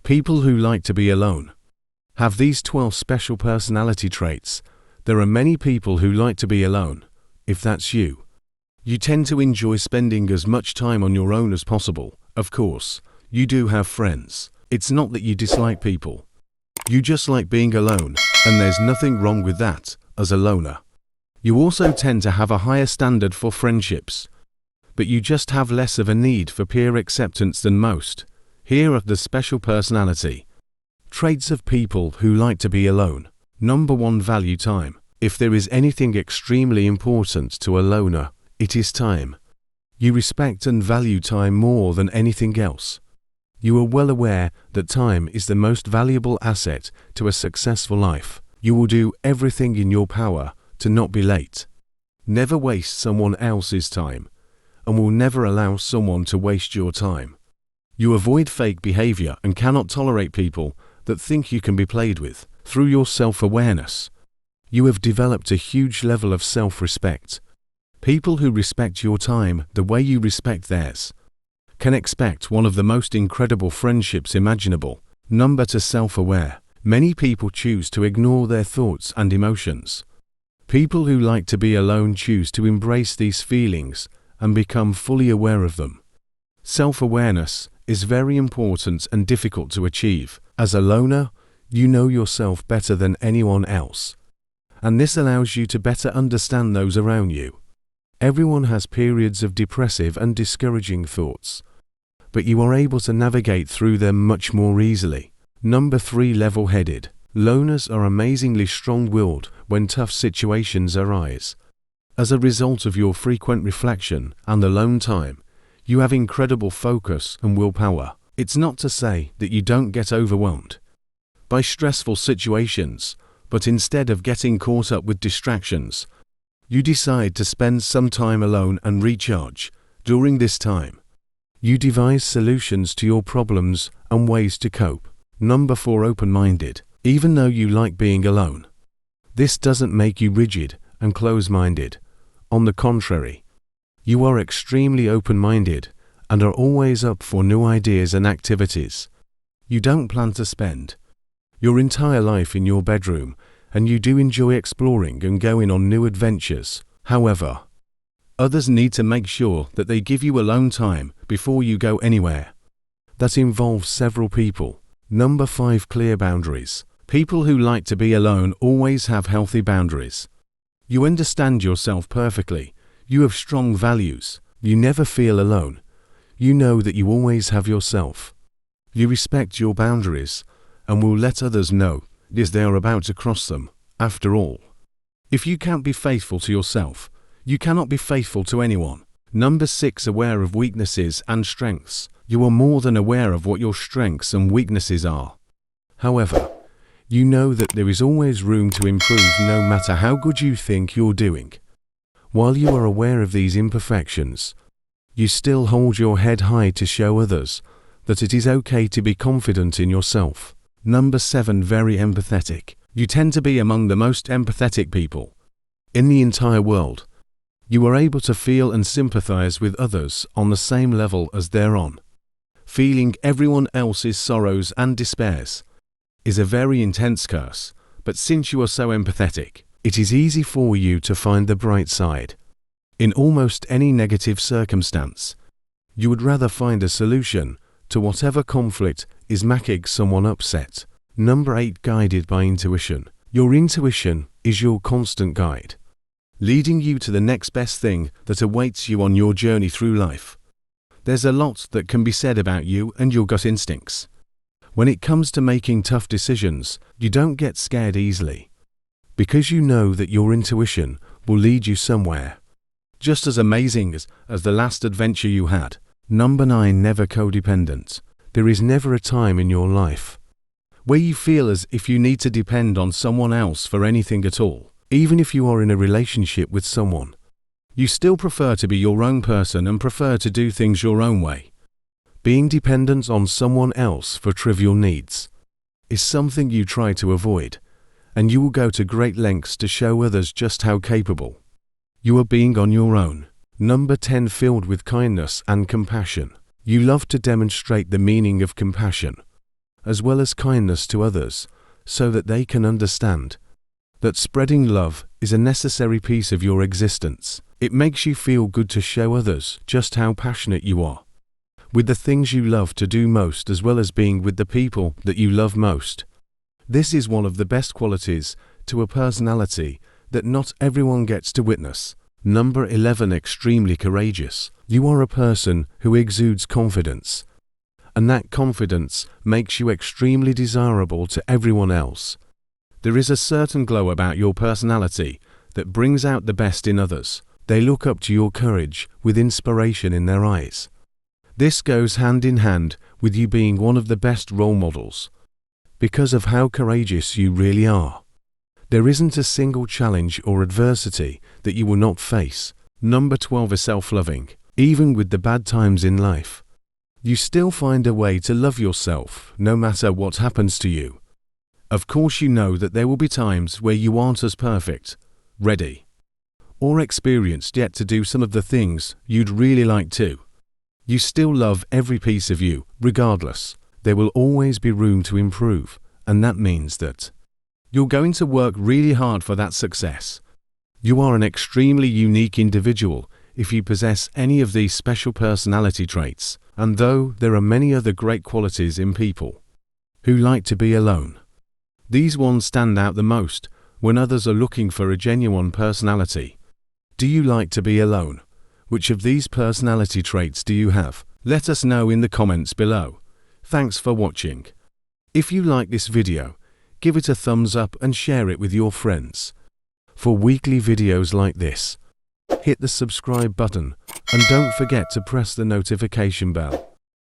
People who like to be alone have these 12 special personality traits. There are many people who like to be alone. If that's you, you tend to enjoy spending as much time on your own as possible. Of course, you do have friends. It's not that you dislike people. You just like being alone, and there's nothing wrong with that as a loner. You also tend to have a higher standard for friendships, but you just have less of a need for peer acceptance than most. Here are the special personality traits of people who like to be alone. Number 1, value time. If there is anything extremely important to a loner, it is time. You respect and value time more than anything else. You are well aware that time is the most valuable asset to a successful life. You will do everything in your power to not be late. Never waste someone else's time, and will never allow someone to waste your time. You avoid fake behavior and cannot tolerate people that think you can be played with. Through your self-awareness, you have developed a huge level of self-respect. People who respect your time the way you respect theirs can expect one of the most incredible friendships imaginable. Number 2, self-aware. Many people choose to ignore their thoughts and emotions. People who like to be alone choose to embrace these feelings and become fully aware of them. Self-awareness is very important and difficult to achieve. As a loner, you know yourself better than anyone else, and this allows you to better understand those around you. Everyone has periods of depressive and discouraging thoughts, but you are able to navigate through them much more easily. Number 3, level-headed. Loners are amazingly strong-willed when tough situations arise. As a result of your frequent reflection and alone time, you have incredible focus and willpower. It's not to say that you don't get overwhelmed by stressful situations, but instead of getting caught up with distractions, you decide to spend some time alone and recharge. During this time, you devise solutions to your problems and ways to cope. Number 4, open-minded. Even though you like being alone, this doesn't make you rigid and close-minded. On the contrary, you are extremely open-minded and are always up for new ideas and activities. You don't plan to spend your entire life in your bedroom, and you do enjoy exploring and going on new adventures. However, others need to make sure that they give you alone time before you go anywhere. That involves several people. Number 5, clear boundaries. People who like to be alone always have healthy boundaries. You understand yourself perfectly. You have strong values. You never feel alone. You know that you always have yourself. You respect your boundaries and will let others know if they are about to cross them. After all, if you can't be faithful to yourself, you cannot be faithful to anyone. Number 6, aware of weaknesses and strengths. You are more than aware of what your strengths and weaknesses are. However, you know that there is always room to improve no matter how good you think you're doing. While you are aware of these imperfections, you still hold your head high to show others that it is okay to be confident in yourself. Number 7, very empathetic. You tend to be among the most empathetic people in the entire world. You are able to feel and sympathize with others on the same level as they're on. Feeling everyone else's sorrows and despairs is a very intense curse, but since you are so empathetic, it is easy for you to find the bright side. In almost any negative circumstance, you would rather find a solution to whatever conflict is making someone upset. Number 8, guided by intuition. Your intuition is your constant guide, leading you to the next best thing that awaits you on your journey through life. There's a lot that can be said about you and your gut instincts. When it comes to making tough decisions, you don't get scared easily, because you know that your intuition will lead you somewhere just as amazing as the last adventure you had. Number 9, never codependent. There is never a time in your life where you feel as if you need to depend on someone else for anything at all. Even if you are in a relationship with someone, you still prefer to be your own person and prefer to do things your own way. Being dependent on someone else for trivial needs is something you try to avoid, and you will go to great lengths to show others just how capable you are being on your own. Number 10, filled with kindness and compassion. You love to demonstrate the meaning of compassion. as well as kindness to others, so that they can understand that spreading love is a necessary piece of your existence. It makes you feel good to show others just how passionate you are with the things you love to do most, as well as being with the people that you love most. This is one of the best qualities to a personality that not everyone gets to witness. Number 11. Extremely courageous. You are a person who exudes confidence, and that confidence makes you extremely desirable to everyone else. There is a certain glow about your personality that brings out the best in others. They look up to your courage with inspiration in their eyes. This goes hand in hand with you being one of the best role models, because of how courageous you really are. There isn't a single challenge or adversity that you will not face. Number 12 is self-loving. Even with the bad times in life, you still find a way to love yourself no matter what happens to you. Of course, you know that there will be times where you aren't as perfect, ready, or experienced yet to do some of the things you'd really like to. You still love every piece of you, regardless. There will always be room to improve, and that means that you're going to work really hard for that success. You are an extremely unique individual if you possess any of these special personality traits, and though there are many other great qualities in people who like to be alone, these ones stand out the most when others are looking for a genuine personality. Do you like to be alone? Which of these personality traits do you have? Let us know in the comments below. Thanks for watching. If you like this video, give it a thumbs up and share it with your friends. For weekly videos like this, hit the subscribe button and don't forget to press the notification bell.